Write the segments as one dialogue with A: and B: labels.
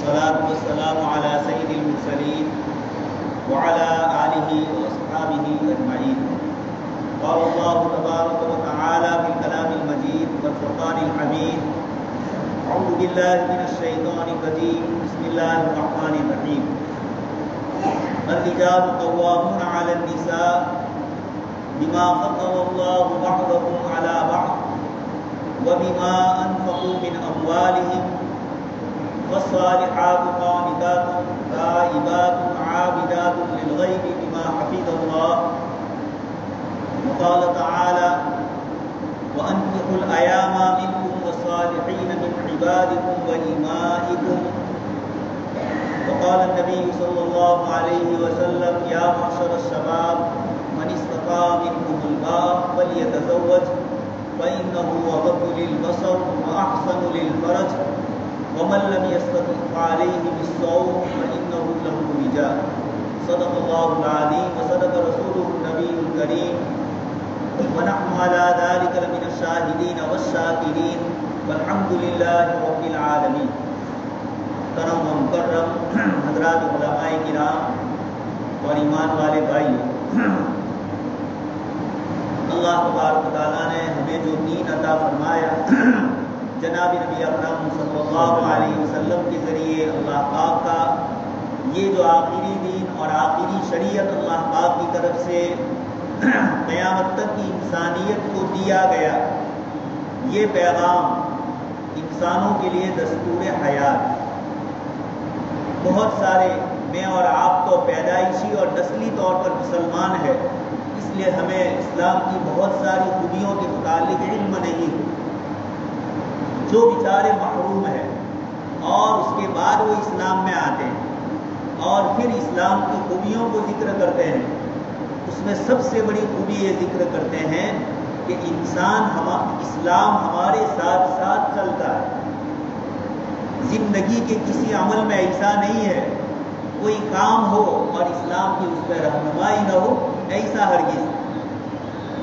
A: والصلاة والسلام على سيد المرسلين وعلى آله وأصحابه أجمعين. قال الله تبارك وتعالى في الكلام المجيد والفرقان الحميد: أعوذ بالله من الشيطان الرجيم، بسم الله الرحمن الرحيم. الرجال قوامون على النساء بما فضل الله بعضهم على بعض وبما أنفقوا من أموالهم فالصالحات قانتات تائبات عابدات للغيب بما حفظ الله. وقال تعالى: وأنكحوا الأيام منكم والصالحين من عبادكم وإمائكم. وقال النبي صلى الله عليه وسلم: يا معشر الشباب من استطاع منكم الباء فليتزوج فإنه أغض للبصر وأحسن للفرج ومن لم يستطع فعليه بالصوم فإنه له وجاء. صدق الله العظيم وصدق رسوله النبي الكريم ونحن على ذلك لمن الشاهدين والشاكرين والحمد لله رب العالمين. کرم و مکرم حضرات علماء کرام اور ایمان والے بھائیوں، اللہ تبارک و تعالیٰ نے ہمیں جو دین عطا فرمایا، جناب نبی اکرم صلی اللہ علیہ وسلم کے ذریعے اللہ پاک کا یہ جو آخری دین اور آخری شریعت اللہ پاک کی طرف سے قیامت تک کی انسانیت کو دیا گیا، یہ پیغام انسانوں کے لیے دستور حیات. بہت سارے میں اور آپ تو پیدائشی اور نسلی طور پر مسلمان ہے، اس لیے ہمیں اسلام کی بہت ساری خوبیوں کے متعلق علم نہیں. جو بیچارے محروم ہیں اور اس کے بعد وہ اسلام میں آتے ہیں اور پھر اسلام کی خوبیوں کو ذکر کرتے ہیں، اس میں سب سے بڑی خوبی یہ ذکر کرتے ہیں کہ اسلام ہمارے ساتھ ساتھ چلتا ہے. زندگی کے کسی عمل میں ایسا نہیں ہے کوئی کام ہو اور اسلام کی اس پہ رہنمائی نہ ہو، ایسا ہرگز.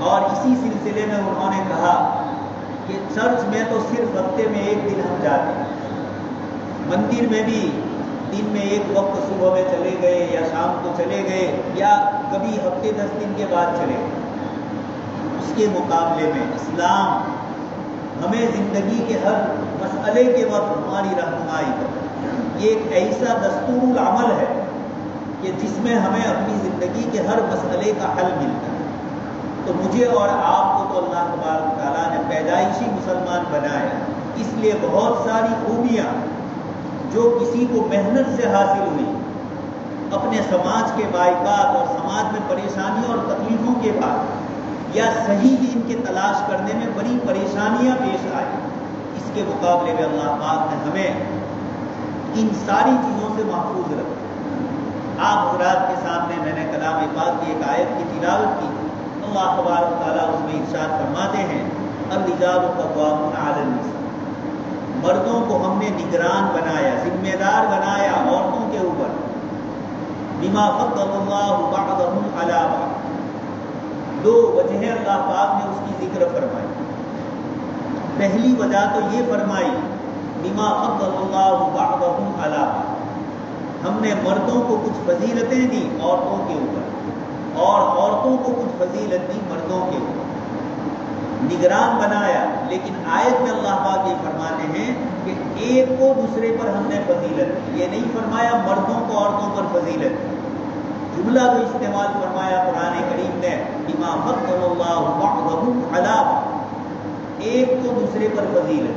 A: اور اسی سلسلے میں انہوں نے کہا کہ چرچ میں تو صرف ہفتے میں ایک دن ہم جاتے ہیں، مندر میں بھی دن میں ایک وقت صبح میں چلے گئے یا شام کو چلے گئے یا کبھی ہفتے 10 دن کے بعد چلے گئے. اس کے مقابلے میں اسلام ہمیں زندگی کے ہر مسئلے کے وقت ہماری رہنمائی کرتا ہے. یہ ایک ایسا دستور العمل ہے کہ جس میں ہمیں اپنی زندگی کے ہر مسئلے کا حل ملتا ہے. تو مجھے اور آپ کو تو اللہ تبارک تعالیٰ نے پیدائشی مسلمان بنایا، اس لیے بہت ساری خوبیاں جو کسی کو محنت سے حاصل ہوئی، اپنے سماج کے باعث اور سماج میں پریشانیوں اور تکلیفوں کے بعد یا صحیح دین کے تلاش کرنے میں بڑی پریشانیاں پیش آئی، اس کے مقابلے میں اللہ پاک نے ہمیں ان ساری چیزوں سے محفوظ رکھا. آپ حضرات کے سامنے میں نے کلام پاک کی ایک آیت کی تلاوت کی. اللہ تبارک تعالیٰ اس میں ارشاد فرماتے ہیں: الرجال قوامون علی النساء. مردوں کو ہم نے نگران بنایا، ذمہ دار بنایا عورتوں کے اوپر. بما فضل اللہ بعضهم علی بعض. دو وجہیں اللہ پاک نے اس کی ذکر فرمائی. پہلی وجہ تو یہ فرمائی بما فضل اللہ بعضهم علی بعض، ہم نے مردوں کو کچھ فضیلتیں دی عورتوں کے اوپر اور عورتوں کو کچھ فضیلت دی مردوں کے اوپر. نگران بنایا، لیکن آیت میں اللہ پاک یہ فرماتے ہیں کہ ایک کو دوسرے پر ہم نے فضیلت دی. یہ نہیں فرمایا مردوں کو عورتوں پر فضیلت دی. جملہ جو استعمال فرمایا قرآن کریم نے بما فضل اللہ بعضهم علی بعض، ایک کو دوسرے پر فضیلت.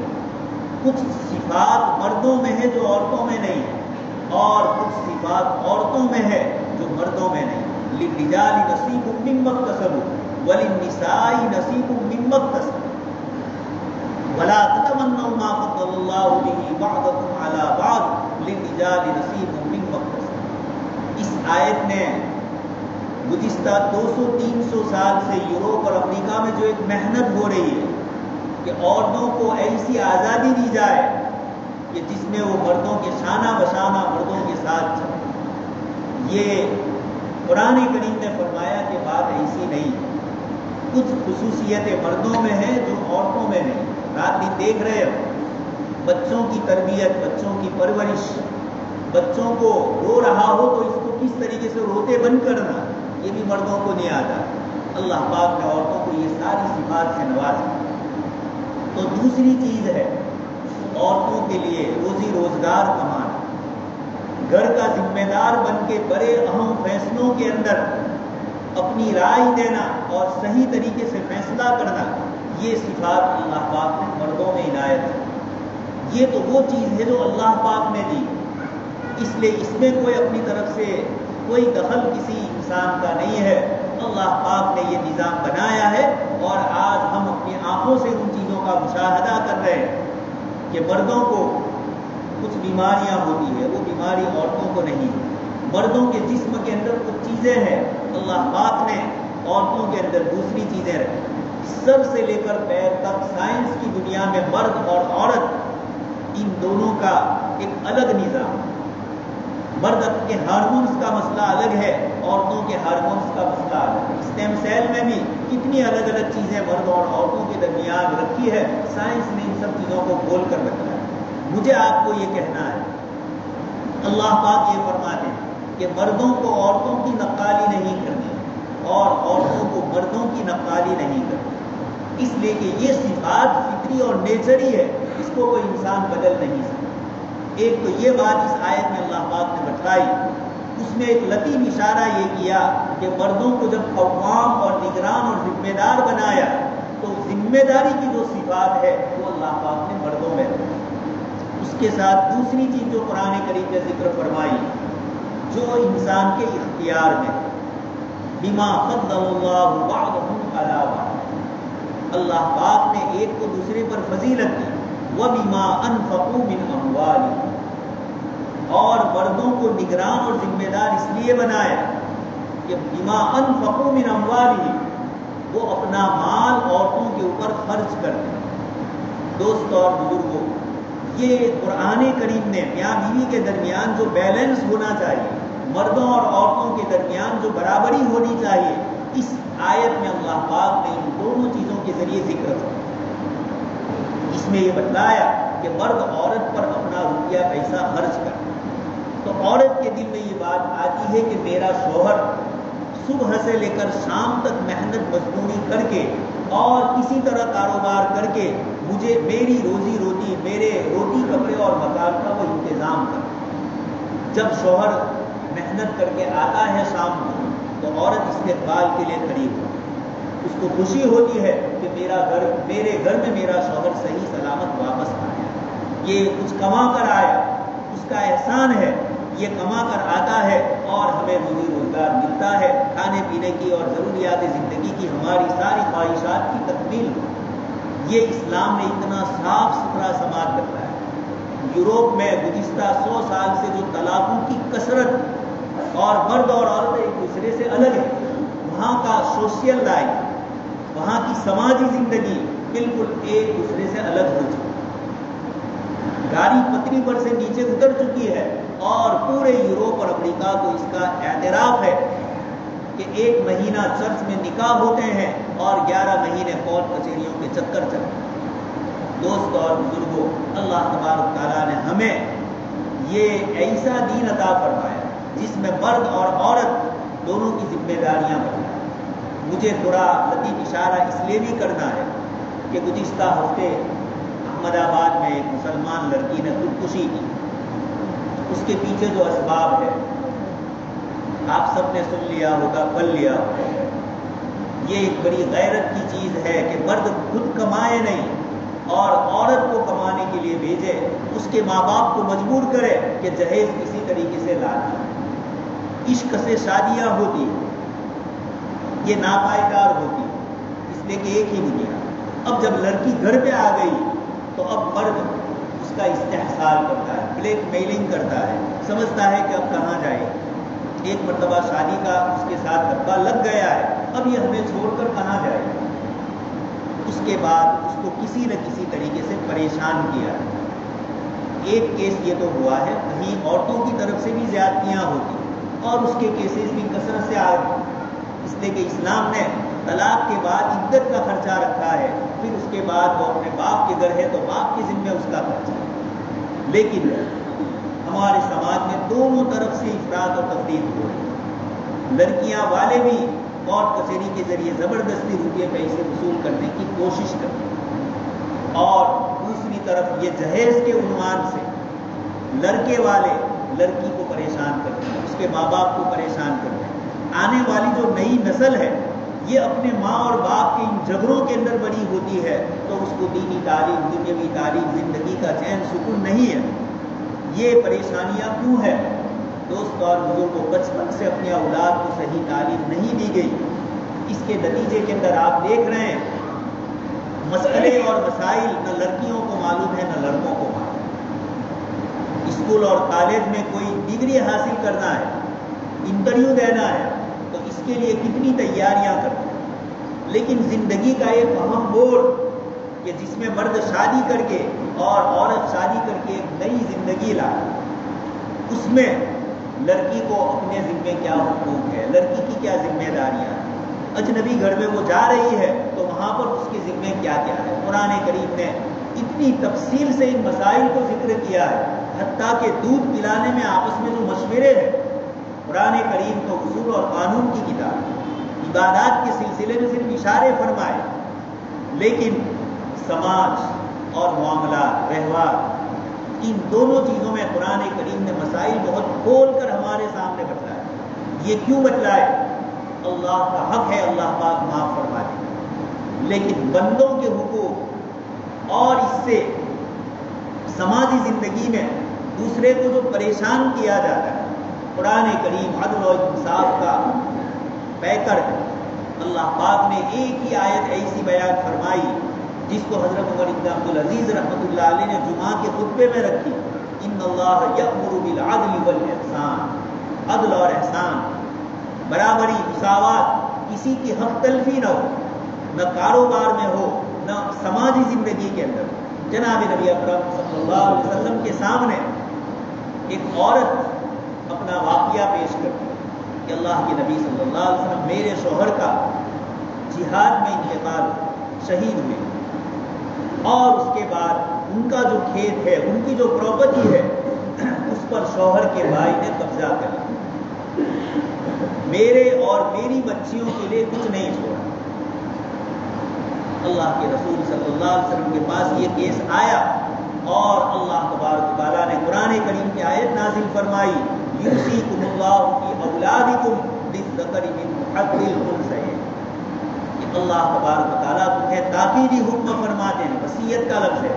A: کچھ صفات مردوں میں ہے جو عورتوں میں نہیں ہے اور کچھ صفات عورتوں میں ہے جو مردوں میں نہیں. للرجال نصیب مما اکتسبوا وللنساء نصیب مما اکتسبوا ولا تتمنوا ما فضل اللہ به بعضکم علی بعض للرجال نصیب مما اکتسبوا. اس آیت نے گزشتہ 200-300 سال سے یوروپ اور امریکہ میں جو ایک محنت ہو رہی ہے کہ عورتوں کو ایسی آزادی دی جائے کہ جس میں وہ مردوں کے شانہ بشانہ مردوں کے ساتھ چلے، یہ قرآن کریم نے فرمایا کہ بات ایسی نہیں. کچھ خصوصیتیں مردوں میں ہیں جو عورتوں میں نہیں. رات دن دیکھ رہے ہو بچوں کی تربیت، بچوں کی پرورش بچوں کو رو رہا ہو تو اس کو کس طریقے سے روتے بند کرنا، یہ بھی مردوں کو نہیں آتا۔ اللہ پاک نے عورتوں کو یہ ساری صفات سے نوازا۔ تو دوسری چیز ہے عورتوں کے لیے روزی روزگار کمانا، گھر کا ذمہ دار بن کے بڑے اہم فیصلوں کے اندر اپنی رائے دینا اور صحیح طریقے سے فیصلہ کرنا، یہ صفات اللہ پاک نے مردوں میں عنایت ہے۔ یہ تو وہ چیز ہے جو اللہ پاک نے دی، اس لیے اس میں کوئی اپنی طرف سے کوئی دخل کسی انسان کا نہیں ہے۔ اللہ پاک نے یہ نظام بنایا ہے اور آج ہم اپنی آنکھوں سے ان چیزوں کا مشاہدہ کر رہے ہیں کہ مردوں کو کچھ بیماریاں ہوتی ہے، وہ بیماری عورتوں کو نہیں ہے۔ مردوں کے جسم کے اندر کچھ چیزیں ہیں، اللہ پاک نے عورتوں کے اندر دوسری چیزیں رکھی۔ سر سے لے کر پیر تک سائنس کی دنیا میں مرد اور عورت ان دونوں کا ایک الگ نظام، مرد کے ہارمونز کا مسئلہ الگ ہے، عورتوں کے ہارمونز کا مسئلہ الگ ہے۔ اسٹیم سیل میں بھی کتنی الگ الگ چیزیں مرد اور عورتوں کے درمیان رکھی ہے، سائنس نے ان سب چیزوں کو کھول کر رکھا ہے۔ مجھے آپ کو یہ کہنا ہے، اللہ پاک یہ فرماتے ہیں کہ مردوں کو عورتوں کی نقالی نہیں کرنی اور عورتوں کو مردوں کی نقالی نہیں کرنی، اس لیے کہ یہ صفات فطری اور نیچری ہے، اس کو کوئی انسان بدل نہیں سکتا۔ ایک تو یہ بات اس آیت میں اللہ پاک نے بتلائی، اس میں ایک لطیف اشارہ یہ کیا کہ مردوں کو جب قوام اور نگران اور ذمہ دار بنایا تو ذمہ داری کی جو صفات ہے وہ اللہ پاک نے مردوں میں رکھی۔ اس کے ساتھ دوسری چیز جو قرآن کریم نے ذکر فرمائی، جو انسان کے اختیار میں، بما فضل اللہ بعضهم علی بعض، اللہ پاک نے ایک کو دوسرے پر فضیلت دی، وَبِمَا أَنفَقُوا مِنْ أَمْوَالِهِمْ، اور مردوں کو نگران اور ذمہ دار اس لیے بنایا کہ بِمَا أَنفَقُوا مِنْ أَمْوَالِهِمْ، وہ اپنا مال عورتوں کے اوپر خرچ کرتے ہیں۔ دوست اور بزرگوں، یہ قرآن کریم نے میاں بیوی کے درمیان جو بیلنس ہونا چاہیے، مردوں اور عورتوں کے درمیان جو برابری ہونی چاہیے، اس آیت میں اللہ پاک نے ان دونوں چیزوں کے ذریعے ذکر کیا۔ اس میں یہ بتلایا کہ مرد عورت پر اپنا روپیہ پیسہ خرچ کرے، تو عورت کے دل میں یہ بات آتی ہے کہ میرا شوہر صبح سے لے کر شام تک محنت مزدوری کر کے اور کسی طرح کاروبار کر کے مجھے میری روزی روٹی، میرے روٹی کپڑے اور مکان کا وہ انتظام کرے۔ جب شوہر محنت کر کے آتا ہے شام کو تو عورت استقبال کے لیے کھڑی ہوتی ہے، اس کو خوشی ہوتی ہے کہ میرے گھر میں میرا شوہر صحیح سلامت واپس آیا، یہ کچھ کما کر آیا، اس کا احسان ہے، یہ کما کر آتا ہے اور ہمیں روزی روزگار ملتا ہے، کھانے پینے کی اور ضروریات زندگی کی ہماری ساری خواہشات کی تکمیل۔ یہ اسلام نے اتنا صاف ستھرا سماج بتایا ہے۔ یوروپ میں گزشتہ 100 سال سے جو طلاقوں کی کثرت اور مرد اور عورت ایک دوسرے سے الگ ہے، وہاں کا سوشل لائف، وہاں کی سماجی زندگی بالکل ایک دوسرے سے الگ ہو چکی ہے۔ گاڑی پٹری پر سے نیچے اتر چکی ہے اور پورے یوروپ اور امریکہ کو اس کا اعتراف ہے کہ 1 مہینہ چرچ میں نکاح ہوتے ہیں اور 11 مہینے کورٹ کچہریوں کے چکر چلتے ہیں۔ دوست اور بزرگوں، اللہ تبارک تعالیٰ نے ہمیں یہ ایسا دین عطا فرمایا جس میں مرد اور عورت دونوں کی ذمہ داریاں بتائیں۔ مجھے تھوڑا لطیف اشارہ اس لیے بھی کرنا ہے کہ گزشتہ ہفتے احمد آباد میں ایک مسلمان لڑکی نے خودکشی کی، اس کے پیچھے جو اسباب ہے آپ سب نے سن لیا ہوگا، پڑھ لیا ہوگا۔ یہ ایک بڑی غیرت کی چیز ہے کہ مرد خود کمائے نہیں اور عورت کو کمانے کے لیے بھیجے، اس کے ماں باپ کو مجبور کرے کہ جہیز کسی طریقے سے لا دیں۔ عشق سے شادیاں ہوتی، یہ ناپائیدار ہوتی، اس لیے کہ ایک ہی دنیا۔ اب جب لڑکی گھر پہ آ گئی تو اب مرد اس کا استحصال کرتا ہے، بلیک میلنگ کرتا ہے، سمجھتا ہے کہ اب کہاں جائے۔ ایک مرتبہ شادی کا اس کے ساتھ دھبا لگ گیا ہے، اب یہ ہمیں چھوڑ کر کہاں جائے۔ اس کے بعد اس کو کسی نہ کسی طریقے سے پریشان کیا۔ ایک کیس یہ تو ہوا ہے، کہیں عورتوں کی طرف سے بھی زیادتیاں ہوتی اور اس کے کیسز بھی کثرت سے آ گئے، اس لیے کہ اسلام نے طلاق کے بعد عدت کا خرچہ رکھا ہے، پھر اس کے بعد وہ اپنے باپ کے گھر ہے تو باپ کے ذمہ اس کا خرچہ ہے۔ لیکن ہمارے سماج میں دونوں طرف سے افراط اور تفریط ہو رہی ہے۔ لڑکیاں والے بھی کورٹ کچہری کے ذریعے زبردستی روپیے پیسے وصول کرنے کی کوشش کرتے ہیں، اور دوسری طرف یہ جہیز کے عنوان سے لڑکے والے لڑکی کو پریشان کرتے ہیں، اس کے ماں باپ کو پریشان کرتے ہیں۔ آنے والی جو نئی نسل ہے یہ اپنے ماں اور باپ کے ان جھگڑوں کے اندر بڑی ہوتی ہے، تو اس کو دینی تعلیم، دنیاوی تعلیم، زندگی کا چین سکون نہیں ہے۔ یہ پریشانیاں کیوں ہے؟ دوست اور بزرگوں، بچپن سے اپنے اولاد کو صحیح تعلیم نہیں دی گئی۔ اس کے نتیجے کے اندر آپ دیکھ رہے ہیں مسئلے اور مسائل نہ لڑکیوں کو معلوم ہے نہ لڑکوں کو معلوم ہے۔ اسکول اور کالج میں کوئی ڈگری حاصل کرنا ہے، انٹرویو دینا ہے، تو اس کے لیے کتنی تیاریاں کرتے ہیں، لیکن زندگی کا ایک اہم موڑ کہ جس میں مرد شادی کر کے اور عورت شادی کر کے ایک نئی زندگی لائے، اس میں لڑکی کو اپنے ذمے کیا حقوق ہے، لڑکی کی کیا ذمہ داریاں ہیں، اجنبی گھر میں وہ جا رہی ہے تو وہاں پر اس کے ذمے کیا کیا ہے۔ قرآن کریم نے اتنی تفصیل سے ان مسائل کو ذکر کیا ہے، حتیٰ کہ دودھ پلانے میں آپس میں جو مشورے ہیں، قرآن کریم تو اصول اور قانون کی کتاب، عبادات کے سلسلے میں صرف اشارے فرمائے، لیکن سماج اور معاملات، ویوہار، ان دونوں چیزوں میں قرآن کریم نے مسائل بہت کھول کر ہمارے سامنے بتلائے۔ یہ کیوں بتلائے؟ اللہ کا حق ہے، اللہ پاک معاف فرما دے، لیکن بندوں کے حقوق اور اس سے سماجی زندگی میں دوسرے کو جو پریشان کیا جاتا ہے، قرآن کریم عدل و انصاف کا پیکر ہے۔ اللہ پاک نے ایک ہی آیت ایسی بیان فرمائی جس کو حضرت عمر بن عبدالعزیز رحمۃ اللہ علیہ نے جمعہ کے خطبے میں رکھی، ان اللہ یأمر بالعدل والاحسان، عدل اور احسان، برابری، مساوات، کسی کی حق تلفی نہ ہو، نہ کاروبار میں ہو نہ سماجی زندگی کے اندر۔ جناب نبی اکرم صلی اللہ علیہ وسلم کے سامنے ایک عورت اپنا واقعہ پیش کرتی ہے کہ اللہ کے نبی صلی اللہ علیہ وسلم، میرے شوہر کا جہاد میں انتقال، شہید ہوئے، اور اس کے بعد ان کا جو کھیت ہے، ان کی جو پراپرٹی ہے، اس پر شوہر کے بھائی نے قبضہ کر لیا، میرے اور میری بچیوں کے لیے کچھ نہیں چھوڑا۔ اللہ کے رسول صلی اللہ علیہ وسلم کے پاس یہ کیس آیا، اور اللہ تبارک و تعالیٰ نے قرآن کریم کی آیت نازل فرمائی، یوصیکم اللہ فی اولادکم للذکر مثل حظ الانثیین۔ کہ اللہ تبارک و تعالیٰ تمہیں تاکیدی حکم فرماتے ہیں، وصیت کا لفظ ہے،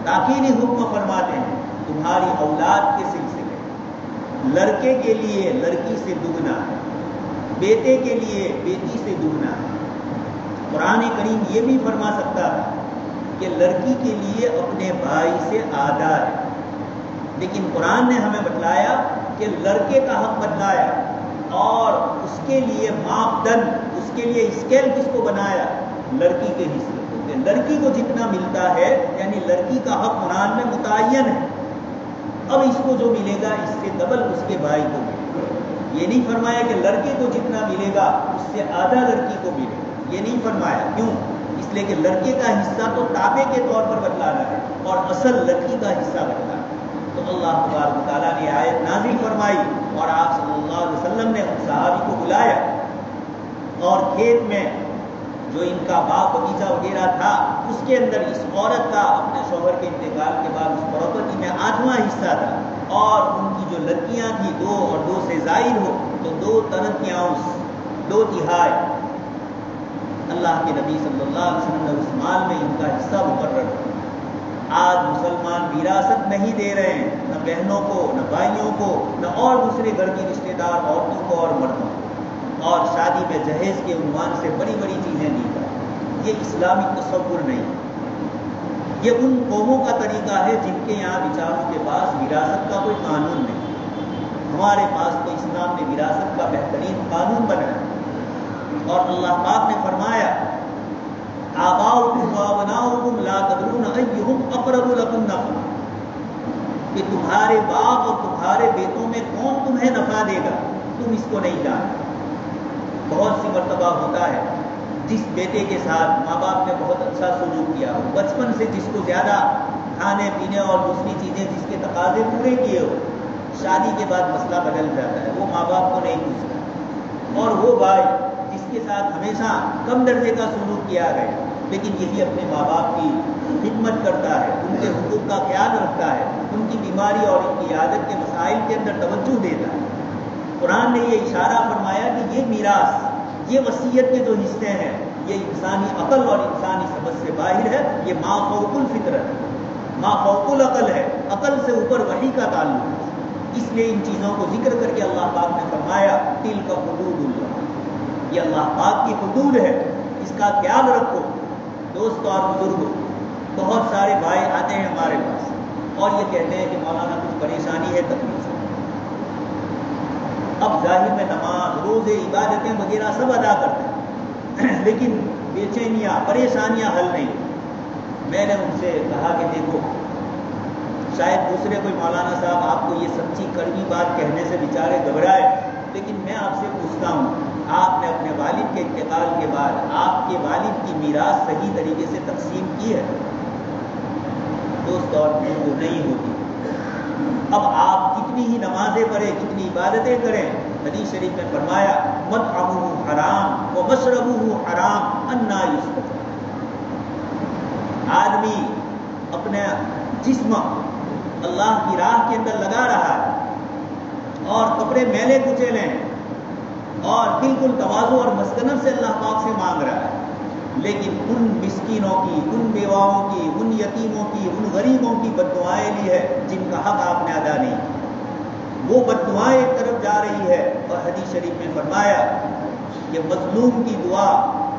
A: تاکیدی حکم فرماتے ہیں تمہاری اولاد کے سلسلے، لڑکے کے لیے لڑکی سے دگنا ہے، بیٹے کے لیے بیٹی سے دگنا ہے۔ قرآن کریم یہ بھی فرما سکتا ہے کہ لڑکی کے لیے اپنے بھائی سے آدھا ہے، لیکن قرآن نے ہمیں بتلایا کہ لڑکے کا حق بتلایا، اور اس کے لیے ماپدند، اس کے لیے اسکیل کس کو بنایا؟ لڑکی کے حصے کو، کہ لڑکی کو جتنا ملتا ہے، یعنی لڑکی کا حق قرآن میں متعین ہے، اب اس کو جو ملے گا اس سے ڈبل اس کے بھائی کو ملے گا۔ یہ نہیں فرمایا کہ لڑکے کو جتنا ملے گا اس سے آدھا لڑکی کو ملے گا، یہ نہیں فرمایا۔ کیوں؟ اس لیے کہ لڑکے کا حصہ تو تابع کے طور پر بتلانا ہے، اور اصل لڑکی کا حصہ بتلانا ہے۔ تو اللہ تبارک و تعالیٰ نے آیت نازل فرمائی، اور آپ صلی اللہ علیہ وسلم نے اس صحابی کو بلایا، اور کھیت میں جو ان کا باغ بغیچہ وغیرہ تھا، اس کے اندر اس عورت کا اپنے شوہر کے انتقال کے بعد اس پراپرٹی میں 8واں حصہ تھا، اور ان کی جو لڑکیاں تھیں 2 اور 2 سے زائد ہو تو 2 3/4، 2 تہائی اللہ کے نبی صلی اللہ علیہ وسلم نے اس مال میں ان کا حصہ مقرر کیا۔ آج مسلمان وراثت نہیں دے رہے ہیں، نہ بہنوں کو، نہ بھائیوں کو، نہ اور دوسرے گھر کی رشتہ دار عورتوں کو اور مردوں کو، اور شادی میں جہیز کے عنوان سے بڑی بڑی چیزیں دی جائیں۔ یہ اسلامی تصور نہیں، یہ ان قوموں کا طریقہ ہے جن کے یہاں بیچاروں کے پاس وراثت کا کوئی قانون نہیں۔ ہمارے پاس تو اسلام نے وراثت کا بہترین قانون بنایا، اور اللہ پاک نے فرمایا، آباؤکم و ابناؤکم لا تدرون ایہم اقرب لکم نفعا، کہ تمہارے باپ اور تمہارے بیٹوں میں کون تمہیں نفع دے گا، تم اس کو نہیں جانتے۔ بہت سی مرتبہ ہوتا ہے جس بیٹے کے ساتھ ماں باپ نے بہت اچھا سلوک کیا ہو، بچپن سے جس کو زیادہ کھانے پینے اور دوسری چیزیں جس کے تقاضے پورے کیے ہو، شادی کے بعد مسئلہ بدل جاتا ہے، وہ ماں باپ کو نہیں پوچھتا، اور وہ بھائی جس کے ساتھ ہمیشہ کم درجے کا سلوک کیا گیا لیکن یہی اپنے ماں باپ کی خدمت کرتا ہے، ان کے حقوق کا خیال رکھتا ہے، ان کی بیماری اور ان کی عادت کے مسائل کے اندر توجہ دیتا ہے۔ قرآن نے یہ اشارہ فرمایا کہ یہ میراث، یہ وصیت کے جو حصے ہیں، یہ انسانی عقل اور انسانی سمجھ سے باہر ہے، یہ ما فوق الفطرت ہے، ما فوق العقل ہے، عقل سے اوپر وحی کا تعلق ہے۔ اس لیے ان چیزوں کو ذکر کر کے اللہ پاک نے فرمایا تلک حدود اللہ، یہ اللہ پاک کی حدود ہے، اس کا خیال رکھو۔ دوست اور بزرگوں، بہت سارے بھائی آتے ہیں ہمارے پاس اور یہ کہتے ہیں کہ مولانا کچھ پریشانی ہے، تکلیف ہے۔ اب ظاہر میں نماز، روزے، عبادتیں وغیرہ سب ادا کرتے ہیں لیکن بے چینیاں، پریشانیاں حل نہیں۔ میں نے ان سے کہا کہ دیکھو، شاید دوسرے کوئی مولانا صاحب آپ کو یہ سچی کڑوی بات کہنے سے بیچارے گھبرائے، لیکن میں آپ سے پوچھتا ہوں، آپ نے اپنے والد کے انتقال کے بعد آپ کے والد کی میراث صحیح طریقے سے تقسیم کی ہے؟ دوست اور وہ نہیں ہوتی۔ اب آپ کتنی ہی نمازیں پڑھیں، کتنی عبادتیں کریں، حدیث شریف میں فرمایا مطعمہ حرام ومشربہ حرام انا یستطاع۔ آدمی اپنا جسم اللہ کی راہ کے اندر لگا رہا ہے اور کپڑے میلے کچیلے ہیں اور بالکل تواضع اور مسکنت سے اللہ پاک سے مانگ رہا ہے، لیکن ان مسکینوں کی، ان بیواؤں کی، ان یتیموں کی، ان غریبوں کی بددعائیں لی ہے جن کا حق آپ نے ادا نہیں کیا۔ وہ بددعائیں ایک طرف جا رہی ہے اور حدیث شریف میں فرمایا کہ مظلوم کی دعا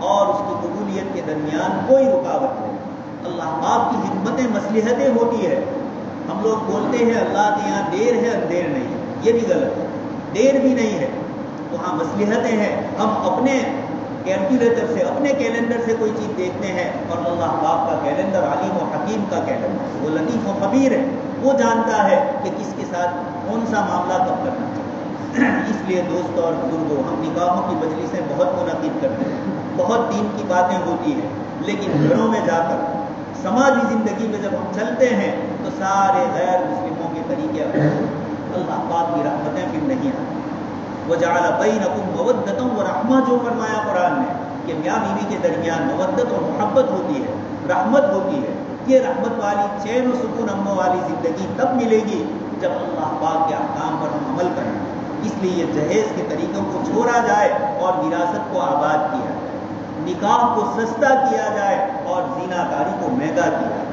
A: اور اس کی قبولیت کے درمیان کوئی رکاوٹ نہیں۔ اللہ پاک کی حکمتیں مصلحتیں ہوتی ہے۔ ہم لوگ بولتے ہیں اللہ کے یہاں دیر ہے اندھیر نہیں ہے، یہ بھی غلط ہے، دیر بھی نہیں ہے، وہاں مصلحتیں ہیں۔ ہم اپنے کیلکولیٹر سے، اپنے کیلنڈر سے کوئی چیز دیکھتے ہیں اور اللہ پاک کا کیلنڈر علیم و حکیم کا کیلنڈر، وہ لطیف و خبیر ہے، وہ جانتا ہے کہ کس کے ساتھ کون سا معاملہ کب کرنا چاہیے۔ اس لیے دوستوں اور بزرگوں، ہم نکاحوں کی مجلسیں بہت منعقد کرتے ہیں، بہت دین کی باتیں ہوتی ہیں، لیکن گھروں میں جا کر سماجی زندگی میں جب ہم چلتے ہیں تو سارے غیر مسلموں کے طریقے اللہ پاک کی رحمتیں پھر نہیں آتی۔ وَجَعَلَ بَيْنَكُمْ مَوَدَّةً وَرَحْمَةً، جو فرمایا قرآن نے کہ میاں بیوی کے درمیان مودت اور محبت ہوتی ہے، رحمت ہوتی ہے۔ یہ رحمت والی، چین و سکون امن والی زندگی تب ملے گی جب اللہ پاک کے احکام پر ہم عمل کریں۔ اس لیے یہ جہیز کے طریقوں کو چھوڑا جائے اور وراثت کو آباد کیا جائے، نکاح کو سستا کیا جائے اور زنا کاری کو مہنگا کیا جائے۔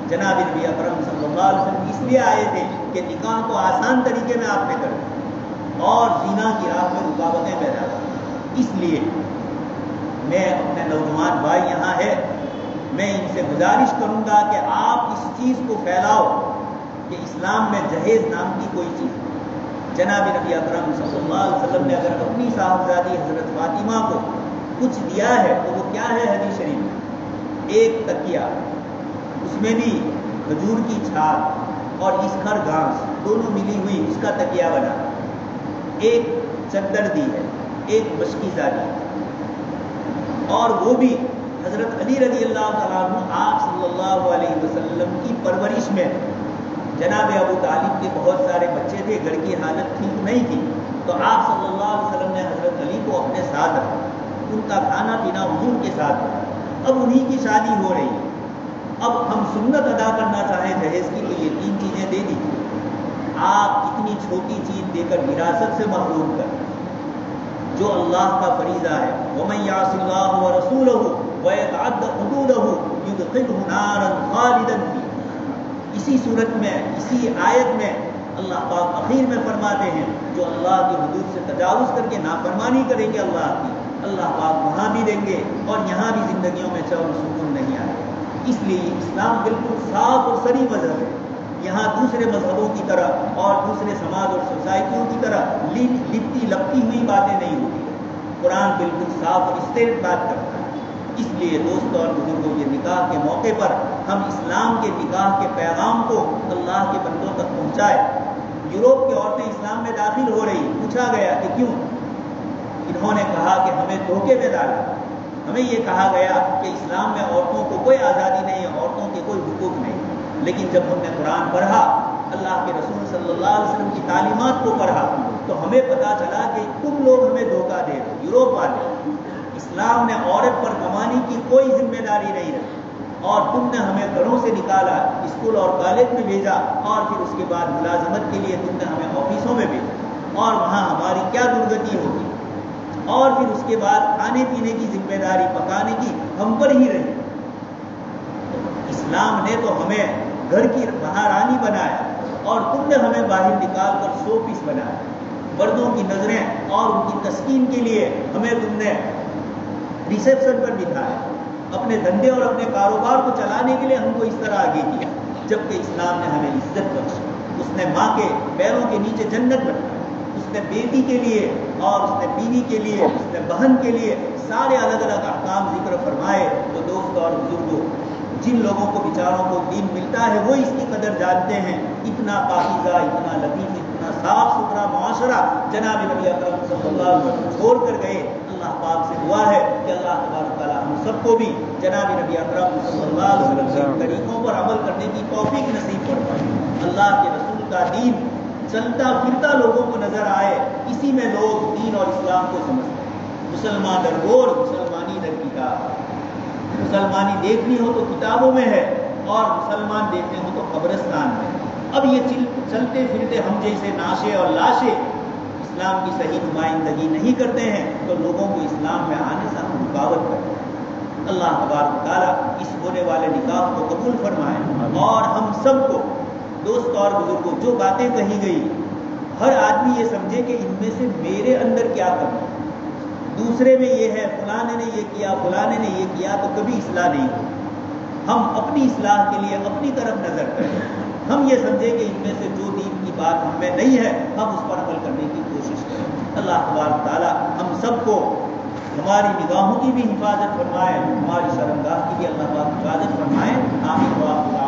A: جناب نبی اکرم صلی اللہ علیہ وسلم اس لیے آئے تھے کہ نکاح کو آسان طریقے میں آپ نے کر دیا اور زنا کی راہ میں رکاوٹیں پیدا کی۔ اس لیے میں اپنے نوجوان بھائی یہاں ہے، میں ان سے گزارش کروں گا کہ آپ اس چیز کو پھیلاؤ کہ اسلام میں جہیز نام کی کوئی چیز نہیں۔ جناب نبی اکرم صلی اللہ علیہ وسلم نے اگر اپنی صاحبزادی حضرت فاطمہ کو کچھ دیا ہے تو وہ کیا ہے؟ حدیث شریف میں ایک تکیہ، اس میں بھی کھجور کی چھال اور اسکھر گھاس دونوں ملی ہوئی اس کا تکیہ بنا، ایک چادر دی ہے، ایک مشکیزہ دی ہے، اور وہ بھی حضرت علی رضی اللہ تعالیٰ عنہ آپ صلی اللہ علیہ وسلم کی پرورش میں، جناب ابو طالب کے بہت سارے بچے تھے، گھر کی حالت ٹھیک نہیں تھی، تو آپ صلی اللہ علیہ وسلم نے حضرت علی کو اپنے ساتھ رکھا، ان کا کھانا پینا حضور کے ساتھ رکھا۔ اب انہی کی شادی ہو رہی ہے، اب ہم سنت ادا کرنا چاہیں جہیز کی تو یہ 3 چیزیں دے دی۔ آپ اتنی چھوٹی چیز دے کر وراثت سے محروم کر، جو اللہ کا فریضہ ہے، وَمَن يَعْصِ اللَّهَ وَرَسُولَهُ وَيَتَعَدَّ حُدُودَهُ يُدْخِلْهُ نَارًا خَالِدًا فِيهَا۔ اسی صورت میں، اسی آیت میں اللہ پاک اخیر میں فرماتے ہیں جو اللہ کی حدود سے تجاوز کر کے نافرمانی کریں گے اللہ کی، اللہ پاک وہاں بھی دیں گے اور یہاں بھی زندگیوں میں چین و سکون نہیں آئے گا۔ اس لیے اسلام بالکل صاف اور صریح مذہب ہے، یہاں دوسرے مذہبوں کی طرح اور دوسرے سماج اور سوسائٹیوں کی طرح لپٹی لپٹی ہوئی باتیں نہیں ہوتی ہیں۔ قرآن بالکل صاف اور اسٹریٹ بات کرتا ہے۔ اس لیے دوستوں اور بزرگوں، یہ نکاح کے موقع پر ہم اسلام کے نکاح کے پیغام کو اللہ کے بندوں تک پہنچائے۔ یورپ کی عورتیں اسلام میں داخل ہو رہی، پوچھا گیا کہ کیوں؟ انہوں نے کہا کہ ہمیں دھوکے میں ڈالا، ہمیں یہ کہا گیا کہ اسلام میں عورتوں کو کوئی آزادی نہیں ہے، عورتوں کے کوئی حقوق نہیں، لیکن جب ہم نے قرآن پڑھا اللہ کے رسول صلی اللہ علیہ وسلم کی تعلیمات کو پڑھا تو ہمیں پتا چلا کہ تم لوگ ہمیں دھوکہ دے رہے، یوروپ والے، اسلام نے عورت پر کمانے کی کوئی ذمہ داری نہیں رکھی اور تم نے ہمیں گھروں سے نکالا، اسکول اور کالج میں بھیجا اور پھر اس کے بعد ملازمت کے لیے تم نے ہمیں آفسوں میں بھیجا اور وہاں ہماری کیا درگتی ہوگی، اور پھر اس کے بعد کھانے پینے کی ذمہ داری پکانے کی ہم پر ہی رہی۔ اسلام نے تو ہمیں گھر کی مہارانی بنایا اور تم نے ہمیں باہر نکال کر شو پیس بنایا، مردوں کی نظریں اور ان کی تسکین کے لیے ہمیں تم نے ریسیپشن پر بٹھایا، اپنے دھندے اور اپنے کاروبار کو چلانے کے لیے ہم کو اس طرح آگے کیا، جبکہ اسلام نے ہمیں عزت بخشی، اس نے ماں کے پیروں کے نیچے جنت بنائی، اس نے بیٹی کے لیے اور اس نے بیوی کے لیے، اس نے بہن کے لیے سارے الگ الگ احکام ذکر فرمائے۔ تو دوست اور بزرگوں، جن لوگوں کو بیچاروں کو دین ملتا ہے وہ اس کی قدر جانتے ہیں۔ اتنا پاکیزہ، اتنا لطیف، اتنا صاف ستھرا معاشرہ جناب نبی اکرم صلی اللہ علیہ وسلم چھوڑ کر گئے۔ اللہ پاک سے دعا ہے کہ اللہ تبارک تعالیٰ ہم سب کو بھی جناب نبی اکرم صلی اللہ علیہ وسلم کے طریقوں پر عمل کرنے کی توفیق نصیب فرمائے۔ اللہ کے رسول کا دین چلتا پھرتا لوگوں کو نظر آئے، اسی میں لوگ دین اور اسلام کو سمجھتے ہیں۔ مسلمان درگور، مسلمانی در کتاب، مسلمانی دیکھنی ہو تو کتابوں میں ہے اور مسلمان دیکھنے ہو تو قبرستان میں۔ اب یہ چلتے پھرتے ہم جیسے ناشے اور لاشے اسلام کی صحیح نمائندگی نہیں کرتے ہیں تو لوگوں کو اسلام میں آنے سے ہم رکاوٹ کرتے ہیں۔ اللہ تبارک تعالیٰ اس ہونے والے نکاح کو قبول فرمائے اور ہم سب کو، دوست اور بزرگوں، جو باتیں کہی گئی ہر آدمی یہ سمجھے کہ ان میں سے میرے اندر کیا کرنا ہے، دوسرے میں یہ ہے، فلانے نے یہ کیا، فلانے نے یہ کیا، تو کبھی اصلاح نہیں ہوگی۔ ہم اپنی اصلاح کے لیے اپنی طرف نظر کریں، ہم یہ سمجھیں کہ ان میں سے جو دین کی بات ہم میں نہیں ہے ہم اس پر عمل کرنے کی کوشش کریں۔ اللہ تبارک تعالیٰ ہم سب کو ہماری نگاہوں کی بھی حفاظت فرمائے، ہماری شرمگاہ کی بھی اللہ پاک حفاظت فرمائے۔ آمین۔